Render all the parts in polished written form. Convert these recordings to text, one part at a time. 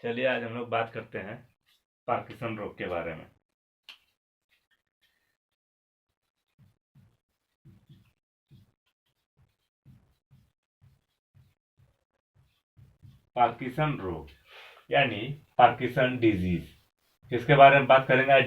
चलिए आज हम लोग बात करते हैं पार्किंसन रोग के बारे में। पार्किंसन रोग यानी पार्किंसन डिजीज, किसके बारे में बात करेंगे?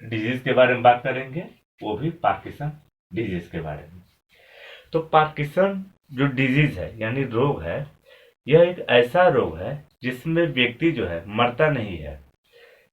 डिजीज के बारे में बात करेंगे, वो भी पार्किंसन डिजीज के बारे में। तो पार्किंसन जो डिजीज है यानी रोग है, यह एक ऐसा रोग है जिसमें व्यक्ति जो है मरता नहीं है।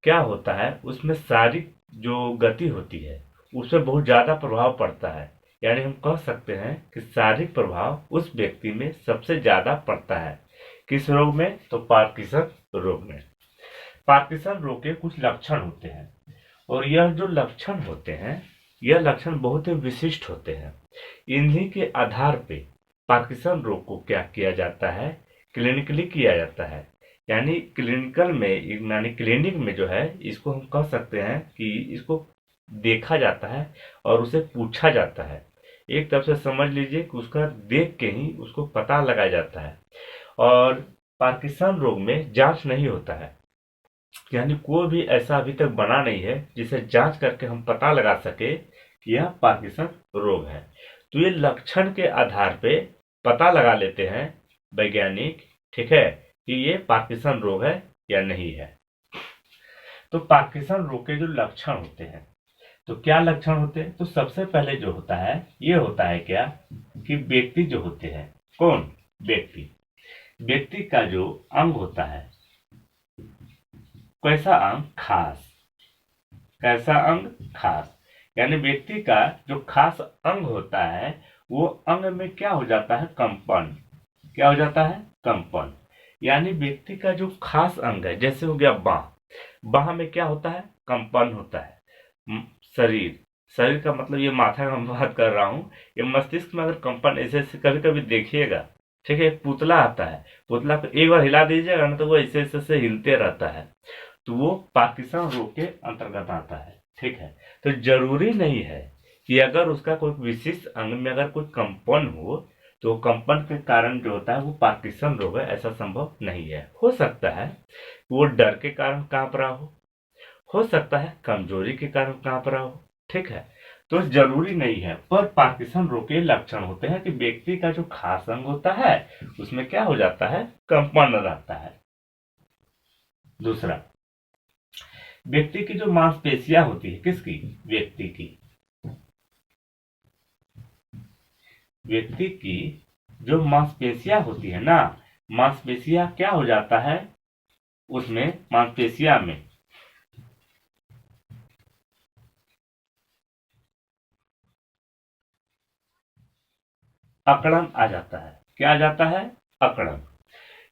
क्या होता है, उसमें शारीरिक जो गति होती है उसमें बहुत ज्यादा प्रभाव पड़ता है। यानी हम कह सकते हैं कि शारीरिक प्रभाव उस व्यक्ति में सबसे ज्यादा पड़ता है। किस रोग में? तो पार्किंसन रोग में। पार्किंसन रोग के कुछ लक्षण होते हैं और यह जो लक्षण होते हैं, यह लक्षण बहुत ही विशिष्ट होते हैं। इन्हीं के आधार पे पार्किंसन रोग को क्या किया जाता है, क्लिनिकली किया जाता है। यानी क्लिनिकल में यानी क्लिनिक में जो है, इसको हम कह सकते हैं कि इसको देखा जाता है और उसे पूछा जाता है। एक तरफ से समझ लीजिए कि उसका देख के ही उसको पता लगाया जाता है। और पार्किंसन रोग में जांच नहीं होता है, यानी कोई भी ऐसा अभी तक बना नहीं है जिसे जांच करके हम पता लगा सके कि यह पार्किंसन रोग है। तो ये लक्षण के आधार पे पता लगा लेते हैं वैज्ञानिक, ठीक है, कि ये पार्किंसन रोग है या नहीं है। तो पार्किंसन रोग के जो लक्षण होते हैं, तो क्या लक्षण होते हैं? तो सबसे पहले जो होता है, ये होता है क्या कि व्यक्ति जो होते हैं, कौन? व्यक्ति व्यक्ति का जो अंग होता है, कैसा अंग? खास। कैसा अंग? खास। यानी व्यक्ति का जो खास अंग होता है, वो अंग में क्या हो जाता है? कंपन। क्या हो जाता है? कंपन। यानी व्यक्ति का जो खास अंग है, जैसे हो गया बाह, बाह में क्या होता है? कंपन होता है। शरीर, शरीर का मतलब ये माथा का मैं बात कर रहा हूँ। ये मस्तिष्क में अगर कंपन ऐसे ऐसे कभी कभी देखिएगा, ठीक है, एक पुतला आता है, पुतला को एक बार हिला दीजिएगा ना तो वो ऐसे ऐसे ऐसे हिलते रहता है, तो वो पार्किंसन रोग के अंतर्गत आता है। ठीक है, तो जरूरी नहीं है कि अगर उसका कोई विशिष्ट अंग में अगर कोई कंपन हो तो कंपन के कारण जो होता है वो पार्किंसन रोग है, ऐसा संभव नहीं है। हो सकता है वो डर के कारण कांप रहा हो सकता है कमजोरी के कारण कांप रहा हो, ठीक है। तो जरूरी नहीं है, पर पार्किंसन रोग के लक्षण होते हैं कि व्यक्ति का जो खास अंग होता है उसमें क्या हो जाता है? कंपन रहता है। दूसरा, व्यक्ति की जो मांसपेशियां होती है, किसकी? व्यक्ति की। व्यक्ति की जो मांसपेशियां होती है ना, मांसपेशियां क्या हो जाता है उसमें? मांसपेशियां में अकड़न आ जाता है। क्या आ जाता है? अकड़न।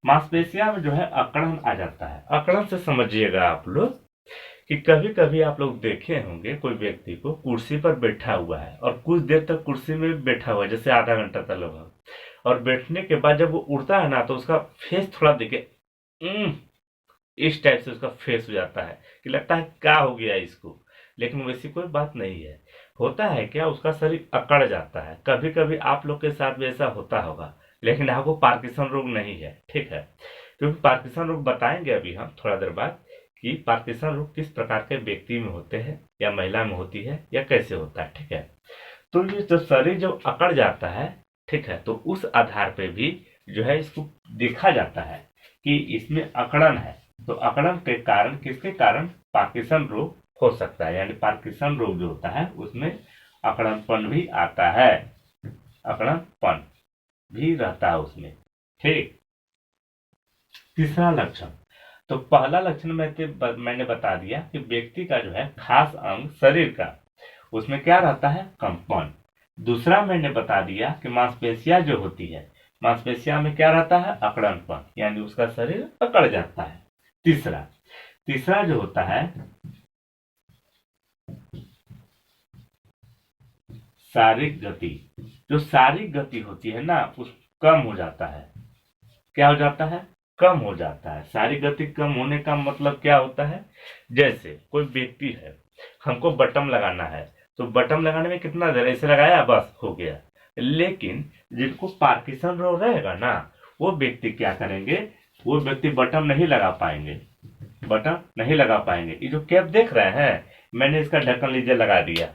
मांसपेशियां में जो है अकड़न आ जाता है। अकड़न से समझिएगा आप लोग कि कभी कभी आप लोग देखे होंगे कोई व्यक्ति को कुर्सी पर बैठा हुआ है और कुछ देर तक कुर्सी में बैठा हुआ है, जैसे आधा घंटा तक लगभग, और बैठने के बाद जब वो उड़ता है ना तो उसका फेस थोड़ा देखे, इस टाइप से उसका फेस हो जाता है कि लगता है क्या हो गया इसको। लेकिन वैसी कोई बात नहीं है। होता है क्या, उसका शरीर अकड़ जाता है। कभी कभी आप लोग के साथ भी ऐसा होता होगा, लेकिन आपको पार्किंसन रोग नहीं है, ठीक है। क्योंकि पार्किंसन रोग बताएंगे अभी हम थोड़ा देर बाद कि पार्किंसन रोग किस प्रकार के व्यक्ति में होते हैं या महिला में होती है या कैसे होता है, ठीक है। तो ये जो शरीर जब अकड़ जाता है, ठीक है, तो उस आधार पे भी जो है इसको देखा जाता है कि इसमें अकड़न है। तो अकड़न के कारण, किसके कारण? पार्किंसन रोग हो सकता है। यानी पार्किंसन रोग जो होता है उसमें अकड़नपन भी आता है, अकड़नपन भी रहता है उसमें, ठीक। तीसरा लक्षण, तो पहला लक्षण मैंने बता दिया कि व्यक्ति का जो है खास अंग शरीर का, उसमें क्या रहता है? कंपन। दूसरा मैंने बता दिया कि मांसपेशियां जो होती है, मांसपेशियां में क्या रहता है? अकड़नपन, यानी उसका शरीर अकड़ जाता है। तीसरा तीसरा जो होता है शारीरिक गति। जो शारीरिक गति होती है ना उस कम हो जाता है। क्या हो जाता है? कम हो जाता है। शारीरिक गति कम होने का मतलब क्या होता है? जैसे कोई व्यक्ति है, हमको बटन लगाना है, तो बटन लगाने में कितना देर ऐसे लगाया, बस हो गया। लेकिन जिनको पार्किंसन रोग रहेगा ना, वो व्यक्ति क्या करेंगे? वो व्यक्ति बटन नहीं लगा पाएंगे, बटन नहीं लगा पाएंगे। ये जो कैप देख रहे हैं, मैंने इसका ढक्कन लीजिए लगा दिया,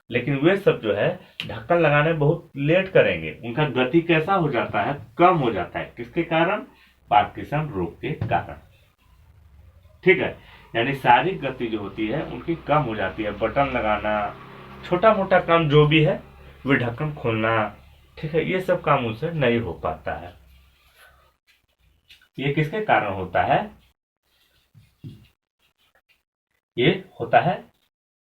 लेकिन वे सब जो है ढक्कन लगाने में बहुत लेट करेंगे, उनका गति कैसा हो जाता है, कम हो जाता है। किसके कारण? पार्किंसन रोग के कारण। ठीक है, यानी शारीरिक गति जो होती है उनकी कम हो जाती है। बटन लगाना, छोटा मोटा काम जो भी है, वे ढक्कन खोलना, ठीक है, ये सब काम उनसे नहीं हो पाता है। ये किसके कारण होता है? ये होता है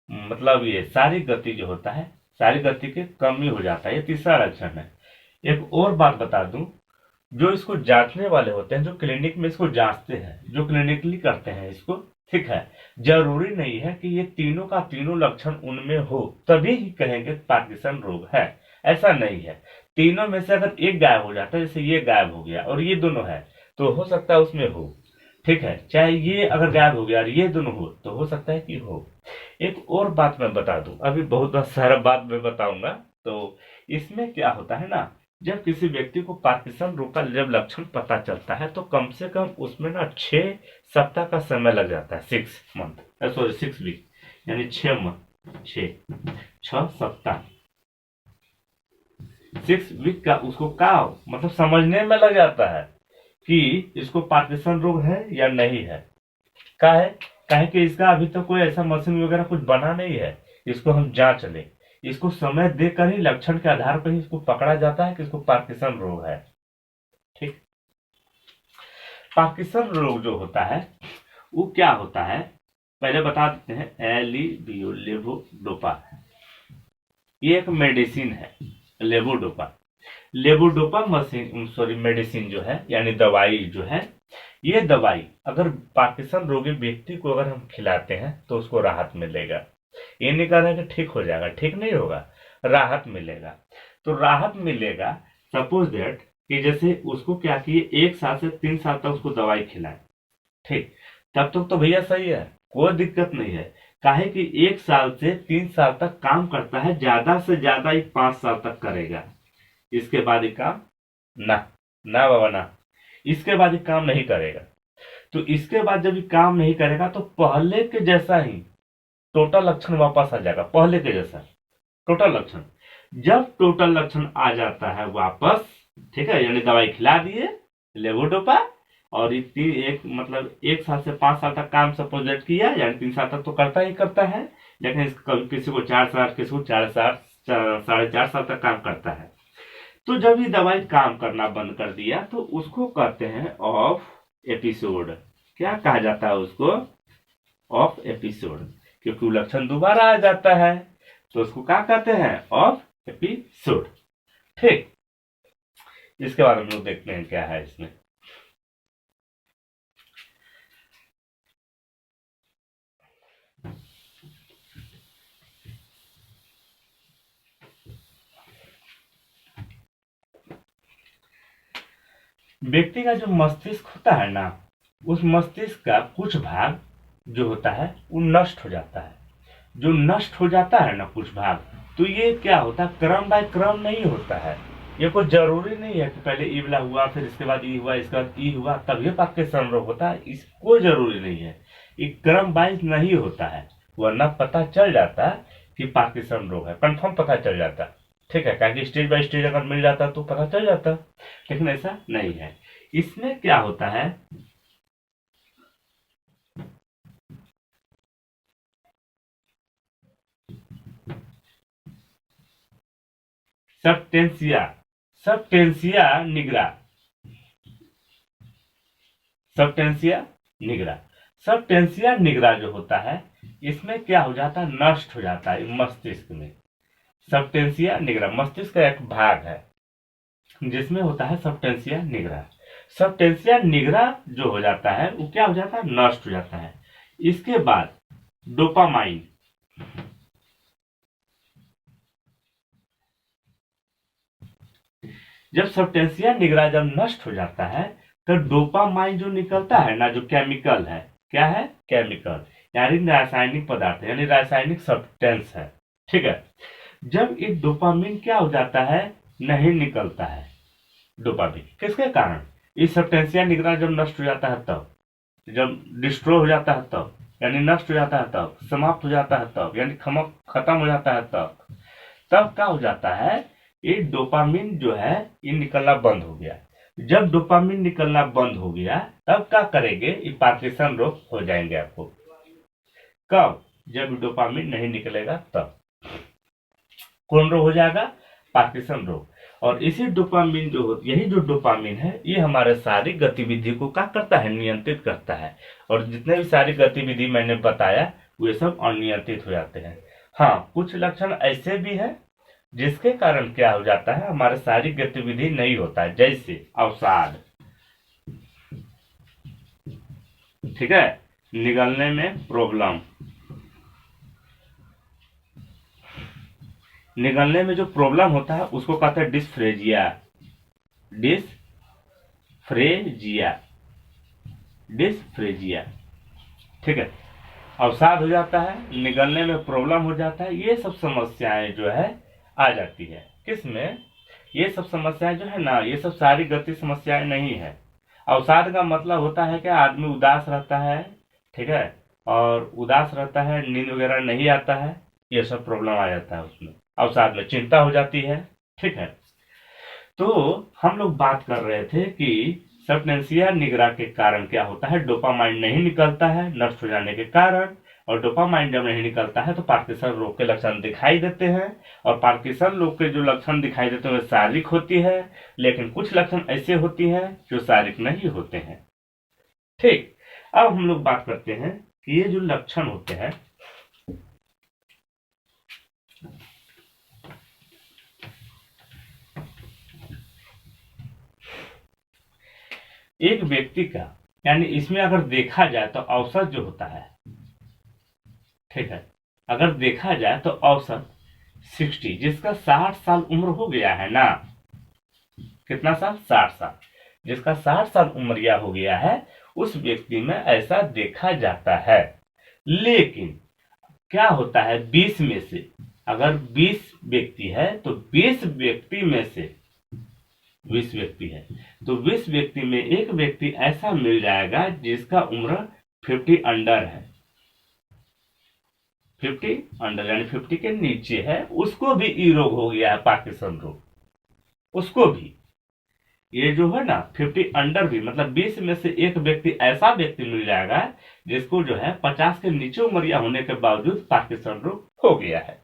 मतलब ये शारीरिक गति जो होता है, शारीरिक गति के कमी हो जाता है। ये तीसरा लक्षण है। एक और बात बता दूं, जो इसको जांचने वाले होते हैं, जो क्लिनिक में इसको जांचते हैं, जो क्लिनिकली करते हैं इसको, ठीक है, जरूरी नहीं है कि ये तीनों का तीनों लक्षण उनमें हो तभी ही कहेंगे पार्किंसन रोग है, ऐसा नहीं है। तीनों में से अगर एक गायब हो जाता है, जैसे ये गायब हो गया और ये दोनों है, तो हो सकता है उसमें हो, ठीक है। चाहे ये अगर गायब हो गया और ये दोनों हो, तो हो सकता है कि हो। एक और बात मैं बता दूं, अभी बहुत सारा बात मैं बताऊंगा। तो इसमें क्या होता है ना, जब किसी व्यक्ति को पार्किंसन रोग का जब लक्षण पता चलता है, तो कम से कम उसमें ना 6 सप्ताह का समय लग जाता है। 6 वीक, यानी 6 सप्ताह, 6 वीक का उसको का मतलब समझने में लग जाता है कि इसको पार्किंसन रोग है या नहीं है। काहे कि इसका अभी तक कोई ऐसा मशीन वगैरह कुछ बना नहीं है, इसको हम जांच लें। इसको समय देकर ही लक्षण के आधार पर ही इसको पकड़ा जाता है कि इसको पार्किंसन रोग है। ठीक, पार्किंसन रोग जो होता है वो क्या होता है, पहले बता देते हैं। लेवोडोपा, ये एक मेडिसिन है। लेवोडोपा मेडिसिन जो है, यानी दवाई जो है, ये दवाई अगर पार्किंसन रोगी व्यक्ति को अगर हम खिलाते हैं तो उसको राहत मिलेगा। ये नहीं कह रहा कि ठीक हो जाएगा, ठीक नहीं होगा, राहत मिलेगा। तो राहत मिलेगा, सपोज दैट कि जैसे उसको क्या किए, 1 साल से 3 साल तक उसको दवाई खिलाए, ठीक, तब तक तो भैया सही है, कोई दिक्कत नहीं है। काहे कि 1 साल से 3 साल तक काम करता है, ज्यादा से ज्यादा 5 साल तक करेगा। इसके बाद ये काम ना बाबा ना, इसके बाद ये काम नहीं करेगा। तो इसके बाद जब ये काम नहीं करेगा तो पहले के जैसा ही टोटल लक्षण वापस आ जाएगा, पहले के जैसा टोटल लक्षण। जब टोटल लक्षण आ जाता है वापस, ठीक है, यानी दवाई खिला दिए लेवोडोपा, और मतलब 1 साल से 5 साल तक काम सपोज किया, यानी 3 साल तक तो करता ही करता है, लेकिन किसी को 4 साल, किसी को 4 साल, 4.5 साल तक काम करता है। तो जब ये दवाई काम करना बंद कर दिया तो उसको कहते हैं ऑफ एपिसोड। क्या कहा जाता है उसको? ऑफ एपिसोड, क्योंकि वो लक्षण दोबारा आ जाता है, तो उसको क्या कहते हैं? Of episode. ठीक, इसके बारे में लोग देखते हैं क्या है इसमें। व्यक्ति का जो मस्तिष्क होता है ना, उस मस्तिष्क का कुछ भाग जो होता है वो नष्ट हो जाता है। जो नष्ट हो जाता है ना कुछ भाग, तो ये क्या होता है, क्रम बाय क्रम नहीं होता है। ये कोई जरूरी नहीं है कि पहले ई वाला हुआ, फिर इसके बाद ई हुआ, इसके बाद ई हुआ, तभी पार्किंसन रोग होता है। इसको जरूरी नहीं है, ये क्रम वाइज नहीं होता है, वरना पता चल जाता है कि पार्किंसन रोग है, कंफर्म पता चल जाता है। ठीक है, क्योंकि स्टेज बाय स्टेज अगर मिल जाता तो पता चल जाता, लेकिन ऐसा नहीं है। इसमें क्या होता है, सबटेंसिया निग्रा, सबटेंसिया निग्रा जो होता है, इसमें क्या हो जाता है, नष्ट हो जाता है मस्तिष्क में। सबटेंसिया निग्रा मस्तिष्क का एक भाग है जिसमें होता है सबटेंसिया निग्रा। सबटेंसिया निग्रा जो हो जाता है वो क्या हो जाता है, नष्ट हो जाता है। इसके बाद डोपामाइन, जब सबटेंसिया निग्रा जब नष्ट हो जाता है तो डोपामाइन जो निकलता है ना, जो केमिकल है, क्या है, केमिकल, यानी रासायनिक पदार्थ, यानी रासायनिक सब्सटेंस है। ठीक है, जब ये डोपामिन क्या हो जाता है, नहीं निकलता है डोपामिन, किसके कारण, इस सब्सटेंसिया निग्रा जब नष्ट हो जाता है तब, जब डिस्ट्रॉय हो जाता है तब, यानी नष्ट हो जाता है तब, समाप्त हो जाता है तब, यानी खत्म हो जाता है तब, तब क्या हो जाता है, ये डोपामिन जो है ये निकलना बंद हो गया। जब डोपामिन निकलना बंद हो गया तब क्या करेंगे, ये पार्किंसन रोग हो जाएंगे आपको। कब? जब डोपामिन नहीं निकलेगा तब कौन रोग हो जाएगा, पार्किंसन रोग। और इसी डोपामिन जो यही जो डोपामिन है ये हमारे सारी गतिविधि को क्या करता है, नियंत्रित करता है। और जितने भी सारी गतिविधि मैंने बताया वे सब अनियंत्रित हो जाते हैं। हाँ, कुछ लक्षण ऐसे भी हैं जिसके कारण क्या हो जाता है, हमारे सारी गतिविधि नहीं होता है, जैसे अवसाद, ठीक है, निगलने में प्रॉब्लम, निगलने में जो प्रॉब्लम होता है उसको कहते हैं डिस्फ्रेजिया, डिस्फ्रेजिया, डिस्फ्रेजिया, ठीक है। अवसाद हो जाता है, निगलने में प्रॉब्लम हो जाता है, ये सब समस्याएं जो है आ जाती है। किसमें? ये सब समस्याएं जो है ना, ये सब सारी गति समस्याएं नहीं है। अवसाद का मतलब होता है कि आदमी उदास रहता है, ठीक है, और उदास रहता है, नींद वगैरह नहीं आता है, ये सब प्रॉब्लम आ जाता है उसमें। अवसाद में चिंता हो जाती है, ठीक है। तो हम लोग बात कर रहे थे कि सब्सटेंसिया निग्रा के कारण क्या होता है, डोपामाइन नहीं निकलता है नष्ट हो जाने के कारण, और डोपामाइन जब नहीं निकलता है तो पार्किंसन रोग के लक्षण दिखाई देते हैं। और पार्किंसन रोग के जो लक्षण दिखाई देते हैं वे शारीरिक होती है, लेकिन कुछ लक्षण ऐसे होती हैं जो शारीरिक नहीं होते हैं। ठीक, अब हम लोग बात करते हैं कि ये जो लक्षण होते हैं, एक व्यक्ति का, यानी इसमें अगर देखा जाए तो औसत जो होता है, ठीक है, अगर देखा जाए तो औसत 60, जिसका 60 साल उम्र हो गया है ना, कितना साल, 60 साल, जिसका 60 साल उम्रिया हो गया है उस व्यक्ति में ऐसा देखा जाता है। लेकिन क्या होता है, 20 में से अगर 20 व्यक्ति है तो 20 व्यक्ति में से 20 व्यक्ति है तो 20 व्यक्ति में एक व्यक्ति ऐसा मिल जाएगा जिसका उम्र 50 अंडर है, 50 अंडर यानी 50 के नीचे है, उसको भी ई रोग हो गया है, पार्किंसन रोग, उसको भी। ये जो है ना 50 अंडर भी, मतलब 20 में से एक व्यक्ति ऐसा व्यक्ति मिल जाएगा जिसको जो है 50 के नीचे उम्रिया होने के बावजूद पार्किंसन रोग हो गया है।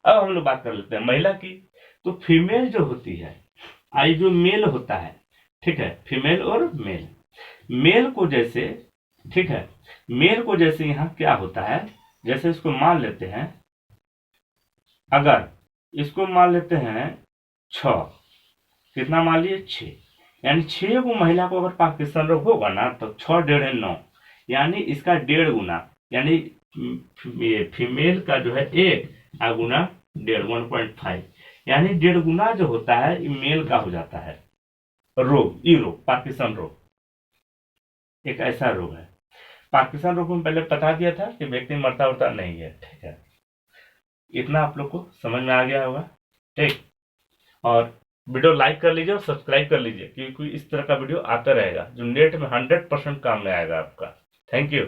अब हम लोग बात कर लेते हैं महिला की। तो फीमेल जो होती है, आई जो मेल होता है, ठीक है, फीमेल और मेल, मेल को जैसे, ठीक है, मेल को जैसे यहाँ क्या होता है, जैसे इसको मान लेते हैं, अगर इसको मान लेते हैं 6, कितना मान लिए 6, यानी 6 को महिला को अगर पार्किंसन रोग होगा ना तो 6 डेढ़ 9, यानी इसका 1.5 गुना, यानी फीमेल का जो है 1 गुना 1.5 1.5, यानी 1.5 गुना जो होता है ये मेल का हो जाता है रोग, ई रोग, पार्किंसन रोग एक ऐसा रोग है। पार्किंसन रोग में पहले बता दिया था कि व्यक्ति मरता उरता नहीं है, ठीक है, इतना आप लोग को समझ में आ गया होगा, ठीक। और वीडियो लाइक कर लीजिए और सब्सक्राइब कर लीजिए, क्योंकि इस तरह का वीडियो आता रहेगा जो नेट में 100% काम में आएगा आपका। Thank you.